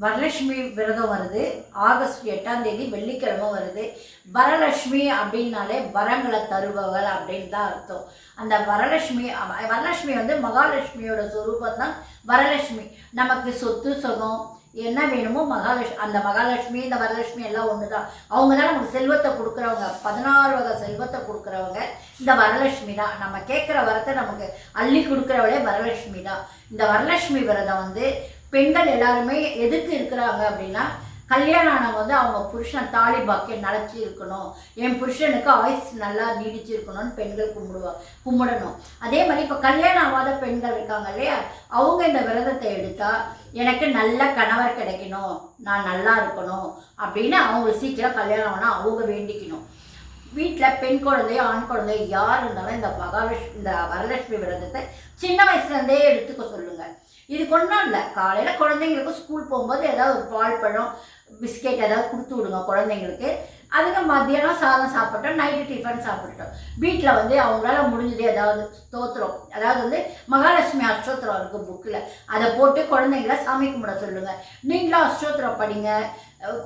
வரலட்சுமி விரதம் வருது. ஆகஸ்ட் 8ஆம் தேதி வெள்ளிக்கிழமை வருது. வரலட்சுமி அப்படின்னாலே வரங்களை தருபவள் அப்படின்னு தான் அர்த்தம். அந்த வரலட்சுமி வந்து மகாலட்சுமியோட சொரூபம் தான் வரலட்சுமி. நமக்கு சொத்து சுகம் என்ன வேணுமோ அந்த மகாலட்சுமி இந்த வரலட்சுமி எல்லாம் ஒன்று தான். அவங்க தான் நமக்கு செல்வத்தை கொடுக்குறவங்க. 16 வகை செல்வத்தை கொடுக்குறவங்க இந்த வரலட்சுமி தான். நம்ம கேட்குற வரத்தை நமக்கு அள்ளி கொடுக்குறவளே வரலட்சுமி தான். இந்த வரலட்சுமி விரதம் வந்து பெண்கள் எல்லாருமே எதுக்கு இருக்கிறாங்க அப்படின்னா, கல்யாணம் ஆனவங்க வந்து அவங்க புருஷன் தாலி பாக்கியம் நிலச்சி இருக்கணும், என் புருஷனுக்கு ஆயுஸ் நல்லா நீடிச்சு இருக்கணும்னு பெண்கள் கும்பிடணும். அதே மாதிரி இப்போ கல்யாணம் ஆகாத பெண்கள் இருக்காங்க இல்லையா, அவங்க இந்த விரதத்தை எடுத்தால் எனக்கு நல்ல கணவர் கிடைக்கணும், நான் நல்லா இருக்கணும் அப்படின்னு அவங்களுக்கு சீக்கிரம் கல்யாணம் ஆனால் அவங்க வேண்டிக்கணும். வீட்டில் பெண் குழந்தையோ ஆண் குழந்தையோ யார் இருந்தாலும் இந்த வரலட்சுமி விரதத்தை சின்ன வயசுலேருந்தே எடுத்துக்க சொல்லுங்கள். இது ஒன்றும் இல்லை, காலையில் குழந்தைங்களுக்கு ஸ்கூல் போகும்போது ஏதாவது ஒரு பால் பழம் பிஸ்கெட் ஏதாவது கொடுத்து விடுங்க குழந்தைங்களுக்கு. அதுக்கு மத்தியானம் சாதம் சாப்பிட்டோம், நைட்டு டிஃபன் சாப்பிட்டோம். வீட்டில் வந்து அவங்களால முடிஞ்சது ஏதாவது ஸ்தோத்திரம், அதாவது வந்து மகாலட்சுமி அஷ்டோத்திரம் இருக்குது புக்கில், அதை போட்டு குழந்தைங்கள சாமி கும்பிட சொல்லுங்கள். நீங்களும் அஷ்டோத்திரம் படிங்க,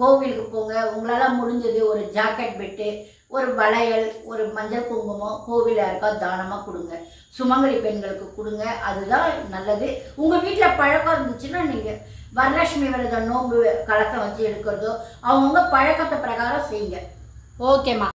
கோவிலுக்கு போங்க. உங்களால் முடிஞ்சது ஒரு ஜாக்கெட் பெட்டு, ஒரு வளையல், ஒரு மஞ்சள் குங்குமம் கோவிலில் இருக்கா தானமாக கொடுங்க. சுமங்கலி பெண்களுக்கு கொடுங்க, அதுதான் நல்லது. உங்கள் வீட்டில் பழக்கம் இருந்துச்சுன்னா நீங்கள் வரலட்சுமி விரதம் நோன்பு கலக்கம் வச்சு எடுக்கிறதோ அவங்கவுங்க பழக்கத்தை பிரகாரம் செய்யுங்க. ஓகேம்மா.